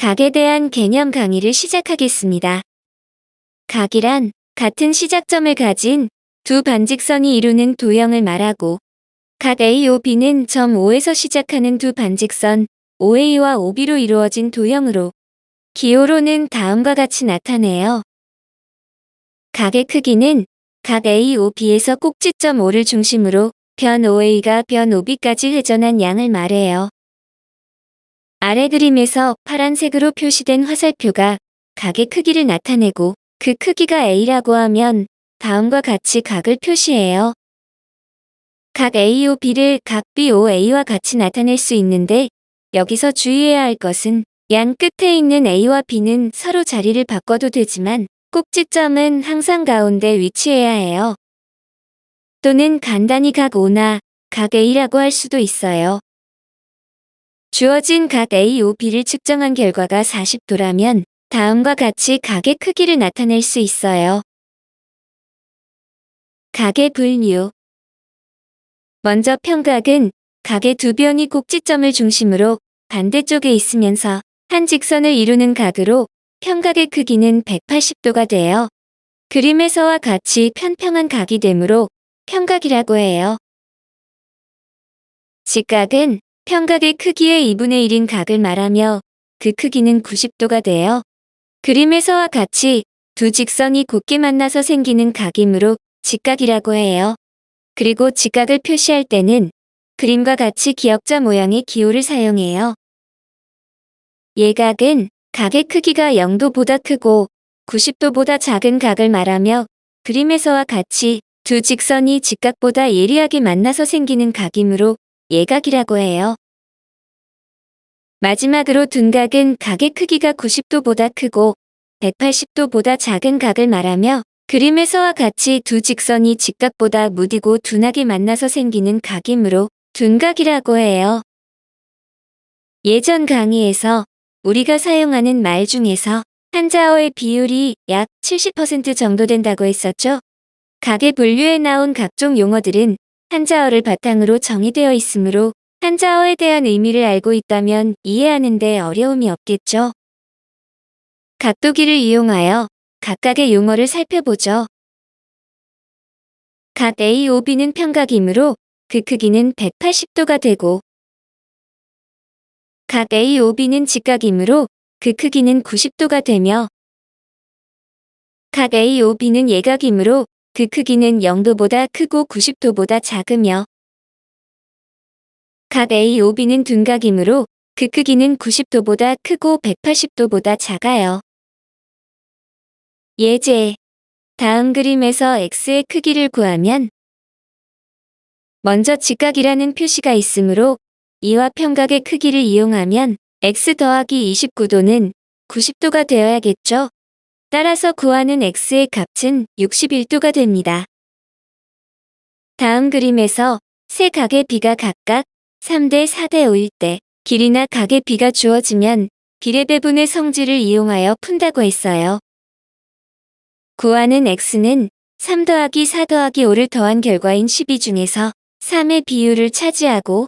각에 대한 개념 강의를 시작하겠습니다. 각이란 같은 시작점을 가진 두 반직선이 이루는 도형을 말하고, 각 A, OB는 점 O에서 시작하는 두 반직선 OA와 OB로 이루어진 도형으로, 기호로는 다음과 같이 나타내요. 각의 크기는 각 A, OB에서 꼭지점 O를 중심으로 변 OA가 변 OB까지 회전한 양을 말해요. 아래 그림에서 파란색으로 표시된 화살표가 각의 크기를 나타내고, 그 크기가 A라고 하면 다음과 같이 각을 표시해요. 각 AOB를 각 BOA와 같이 나타낼 수 있는데, 여기서 주의해야 할 것은 양 끝에 있는 A와 B는 서로 자리를 바꿔도 되지만 꼭지점은 항상 가운데 위치해야 해요. 또는 간단히 각 O나 각 A라고 할 수도 있어요. 주어진 각 AOB를 측정한 결과가 40도라면 다음과 같이 각의 크기를 나타낼 수 있어요. 각의 분류. 먼저 평각은 각의 두 변이 꼭지점을 중심으로 반대쪽에 있으면서 한 직선을 이루는 각으로 평각의 크기는 180도가 돼요. 그림에서와 같이 편평한 각이 되므로 평각이라고 해요. 직각은 평각의 크기의 2분의 1인 각을 말하며 그 크기는 90도가 돼요. 그림에서와 같이 두 직선이 곧게 만나서 생기는 각이므로 직각이라고 해요. 그리고 직각을 표시할 때는 그림과 같이 기역자 모양의 기호를 사용해요. 예각은 각의 크기가 0도보다 크고 90도보다 작은 각을 말하며 그림에서와 같이 두 직선이 직각보다 예리하게 만나서 생기는 각이므로 예각이라고 해요. 마지막으로 둔각은 각의 크기가 90도보다 크고 180도보다 작은 각을 말하며 그림에서와 같이 두 직선이 직각보다 무디고 둔하게 만나서 생기는 각이므로 둔각이라고 해요. 예전 강의에서 우리가 사용하는 말 중에서 한자어의 비율이 약 70% 정도 된다고 했었죠? 각의 분류에 나온 각종 용어들은 한자어를 바탕으로 정의되어 있으므로 한자어에 대한 의미를 알고 있다면 이해하는 데 어려움이 없겠죠. 각도기를 이용하여 각각의 용어를 살펴보죠. 각 AOB는 평각이므로 그 크기는 180도가 되고, 각 AOB는 직각이므로 그 크기는 90도가 되며, 각 AOB는 예각이므로 그 크기는 0도보다 크고 90도보다 작으며, 각 AOB는 둔각이므로 그 크기는 90도보다 크고 180도보다 작아요. 예제. 다음 그림에서 X의 크기를 구하면 먼저 직각이라는 표시가 있으므로 이와 평각의 크기를 이용하면 X 더하기 29도는 90도가 되어야겠죠. 따라서 구하는 X의 값은 61도가 됩니다. 다음 그림에서 세 각의 비가 각각 3대 4대 5일 때 길이나 각의 비가 주어지면 비례배분의 성질을 이용하여 푼다고 했어요. 구하는 X는 3 더하기 4 더하기 5를 더한 결과인 12 중에서 3의 비율을 차지하고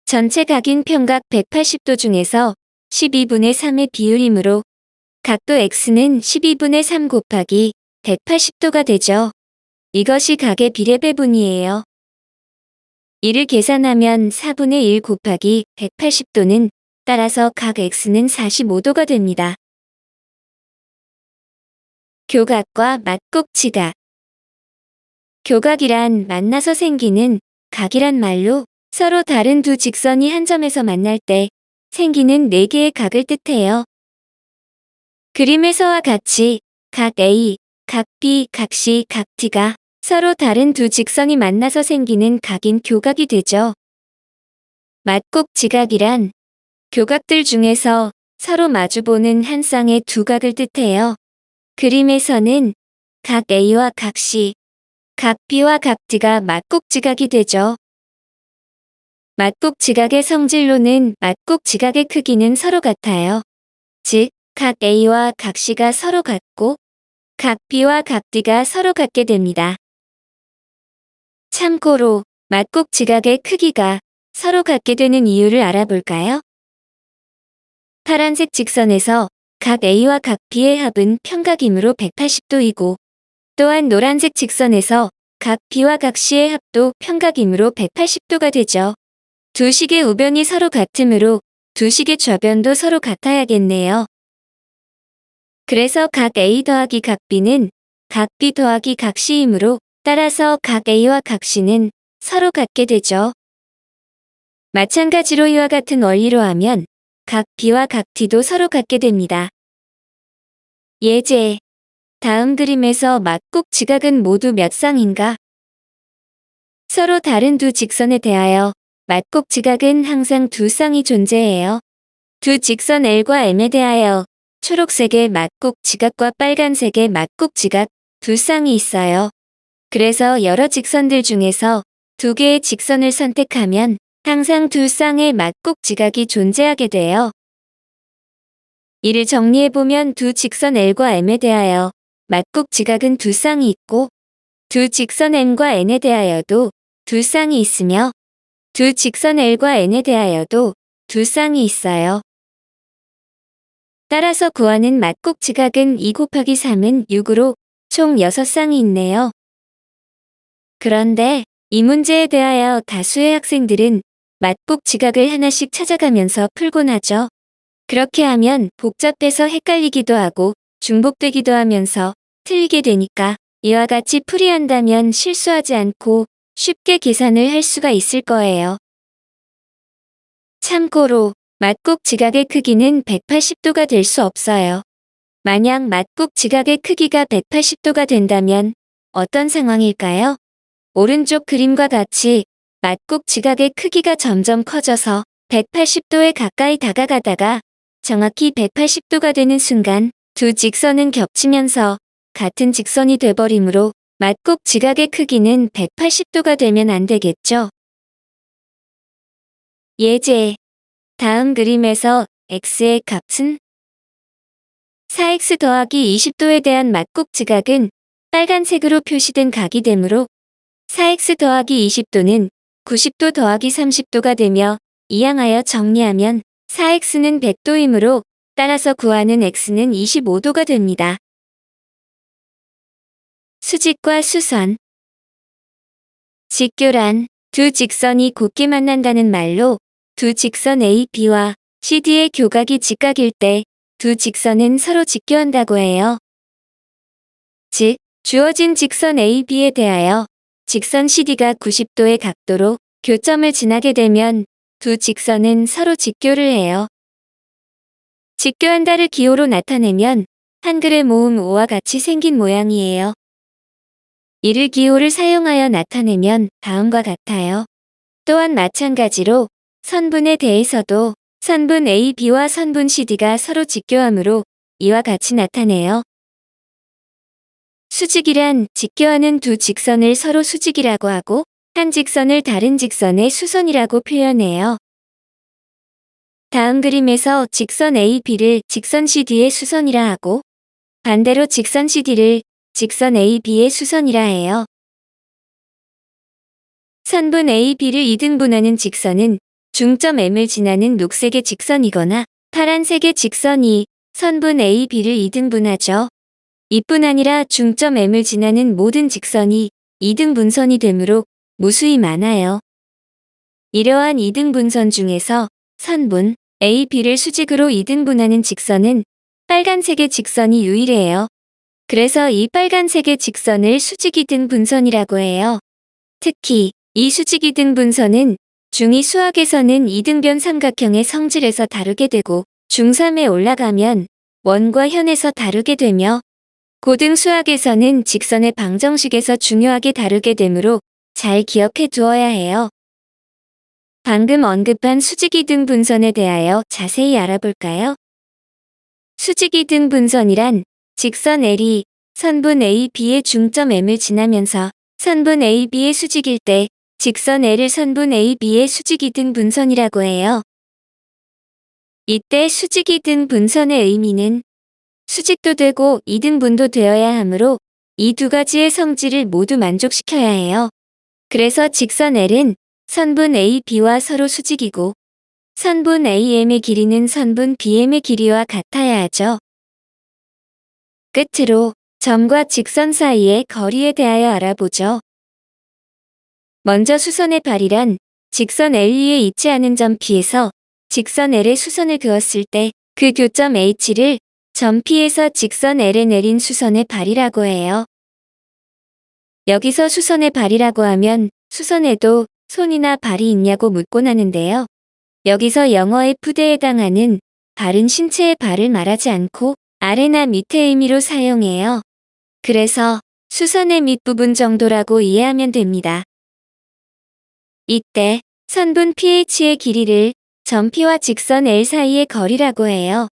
전체 각인 평각 180도 중에서 12분의 3의 비율이므로 각도 X는 12분의 3 곱하기 180도가 되죠. 이것이 각의 비례배분이에요. 이를 계산하면 4분의 1 곱하기 180도는 따라서 각 X는 45도가 됩니다. 교각과 맞꼭지각. 교각이란 만나서 생기는 각이란 말로 서로 다른 두 직선이 한 점에서 만날 때 생기는 4개의 각을 뜻해요. 그림에서와 같이 각 A, 각 B, 각 C, 각 D가 서로 다른 두 직선이 만나서 생기는 각인 교각이 되죠. 맞꼭지각이란 교각들 중에서 서로 마주보는 한 쌍의 두 각을 뜻해요. 그림에서는 각 A와 각 C, 각 B와 각 D가 맞꼭지각이 되죠. 맞꼭지각의 성질로는 맞꼭지각의 크기는 서로 같아요. 즉, 각 A와 각 C가 서로 같고 각 B와 각 D가 서로 같게 됩니다. 참고로 맞꼭지각의 크기가 서로 같게 되는 이유를 알아볼까요? 파란색 직선에서 각 A와 각 B의 합은 평각이므로 180도이고 또한 노란색 직선에서 각 B와 각 C의 합도 평각이므로 180도가 되죠. 두 식의 우변이 서로 같으므로 두 식의 좌변도 서로 같아야겠네요. 그래서 각 A 더하기 각 B는 각 B 더하기 각 C이므로 따라서 각 A와 각 C는 서로 같게 되죠. 마찬가지로 이와 같은 원리로 하면 각 B와 각 D도 서로 같게 됩니다. 예제. 다음 그림에서 맞곡 지각은 모두 몇 쌍인가? 서로 다른 두 직선에 대하여 맞곡 지각은 항상 두 쌍이 존재해요. 두 직선 L과 M에 대하여 초록색의 맞곡 지각과 빨간색의 맞곡 지각 두 쌍이 있어요. 그래서 여러 직선들 중에서 두 개의 직선을 선택하면 항상 두 쌍의 맞곡 지각이 존재하게 돼요. 이를 정리해보면 두 직선 L과 M에 대하여 맞곡 지각은 두 쌍이 있고 두 직선 M과 N에 대하여도 두 쌍이 있으며 두 직선 L과 N에 대하여도 두 쌍이 있어요. 따라서 구하는 맞곡 지각은 2 곱하기 3은 6으로 총 6쌍이 있네요. 그런데 이 문제에 대하여 다수의 학생들은 맞곡 지각을 하나씩 찾아가면서 풀곤 하죠. 그렇게 하면 복잡해서 헷갈리기도 하고 중복되기도 하면서 틀리게 되니까 이와 같이 풀이한다면 실수하지 않고 쉽게 계산을 할 수가 있을 거예요. 참고로 맞곡 지각의 크기는 180도가 될 수 없어요. 만약 맞곡 지각의 크기가 180도가 된다면 어떤 상황일까요? 오른쪽 그림과 같이 맞곡 지각의 크기가 점점 커져서 180도에 가까이 다가가다가 정확히 180도가 되는 순간 두 직선은 겹치면서 같은 직선이 돼버리므로 맞곡 지각의 크기는 180도가 되면 안 되겠죠. 예제. 다음 그림에서 x의 값은 4x 더하기 20도에 대한 맞곡 지각은 빨간색으로 표시된 각이 되므로 4x 더하기 20도는 90도 더하기 30도가 되며 이항하여 정리하면 4x는 100도이므로 따라서 구하는 x는 25도가 됩니다. 수직과 수선. 직교란 두 직선이 곧게 만난다는 말로 두 직선 A, B와 CD의 교각이 직각일 때 두 직선은 서로 직교한다고 해요. 즉, 주어진 직선 A, B에 대하여 직선 CD가 90도의 각도로 교점을 지나게 되면 두 직선은 서로 직교를 해요. 직교한다를 기호로 나타내면 한글의 모음 O와 같이 생긴 모양이에요. 이를 기호를 사용하여 나타내면 다음과 같아요. 또한 마찬가지로 선분에 대해서도 선분 A, B와 선분 CD가 서로 직교하므로 이와 같이 나타내요. 수직이란 직교하는 두 직선을 서로 수직이라고 하고 한 직선을 다른 직선의 수선이라고 표현해요. 다음 그림에서 직선 A, B를 직선 CD의 수선이라 하고 반대로 직선 CD를 직선 A, B의 수선이라 해요. 선분 A, B를 이등분하는 직선은 중점 M을 지나는 녹색의 직선이거나 파란색의 직선이 선분 A, B를 이등분하죠. 이뿐 아니라 중점 M을 지나는 모든 직선이 이등분선이 되므로 무수히 많아요. 이러한 이등분선 중에서 선분 A, B를 수직으로 이등분하는 직선은 빨간색의 직선이 유일해요. 그래서 이 빨간색의 직선을 수직이등분선이라고 해요. 특히 이 수직이등분선은 중2 수학에서는 이등변 삼각형의 성질에서 다루게 되고 중3에 올라가면 원과 현에서 다루게 되며 고등 수학에서는 직선의 방정식에서 중요하게 다루게 되므로 잘 기억해 두어야 해요. 방금 언급한 수직이등분선에 대하여 자세히 알아볼까요? 수직이등분선이란 직선 L이 선분 A, B의 중점 M을 지나면서 선분 A, B의 수직일 때 직선 L을 선분 A, B의 수직이등분선이라고 해요. 이때 수직이등분선의 의미는 수직도 되고 이등분도 되어야 하므로 이 두 가지의 성질을 모두 만족시켜야 해요. 그래서 직선 L은 선분 A, B와 서로 수직이고 선분 AM의 길이는 선분 BM의 길이와 같아야 하죠. 끝으로 점과 직선 사이의 거리에 대하여 알아보죠. 먼저 수선의 발이란 직선 L위에 있지 않은 점 P에서 직선 L에 수선을 그었을 때 그 교점 H를 점 P에서 직선 L에 내린 수선의 발이라고 해요. 여기서 수선의 발이라고 하면 수선에도 손이나 발이 있냐고 묻곤 하는데요. 여기서 영어의 푸드에 해당하는 발은 신체의 발을 말하지 않고 아래나 밑의 의미로 사용해요. 그래서 수선의 밑부분 정도라고 이해하면 됩니다. 이때 선분 PH의 길이를 점 P와 직선 L 사이의 거리라고 해요.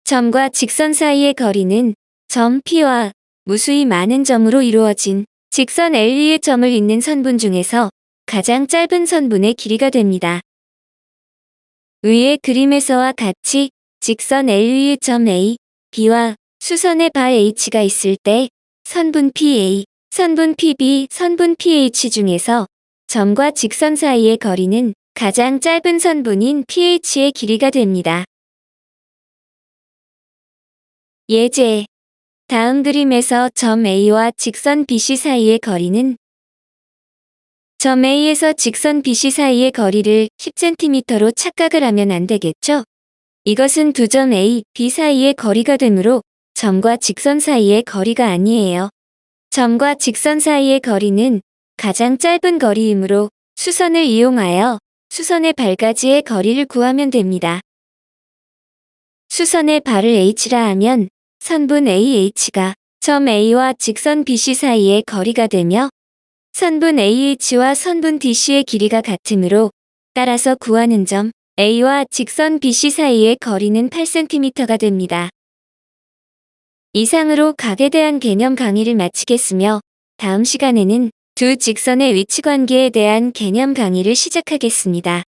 점과 직선 사이의 거리는 점 P와 무수히 많은 점으로 이루어진 직선 L 위의 점을 잇는 선분 중에서 가장 짧은 선분의 길이가 됩니다. 위의 그림에서와 같이 직선 L 위의 점 A, B와 수선의 발 H가 있을 때 선분 PA, 선분 PB, 선분 PH 중에서 점과 직선 사이의 거리는 가장 짧은 선분인 PH의 길이가 됩니다. 예제. 다음 그림에서 점 A와 직선 BC 사이의 거리는 점 A에서 직선 BC 사이의 거리를 10cm로 착각을 하면 안 되겠죠? 이것은 두 점 A, B 사이의 거리가 되므로 점과 직선 사이의 거리가 아니에요. 점과 직선 사이의 거리는 가장 짧은 거리이므로 수선을 이용하여 수선의 발까지의 거리를 구하면 됩니다. 수선의 발을 H라 하면 선분 AH가 점 A와 직선 BC 사이의 거리가 되며 선분 AH와 선분 DC의 길이가 같으므로 따라서 구하는 점 A와 직선 BC 사이의 거리는 8cm가 됩니다. 이상으로 각에 대한 개념 강의를 마치겠으며 다음 시간에는 두 직선의 위치관계에 대한 개념 강의를 시작하겠습니다.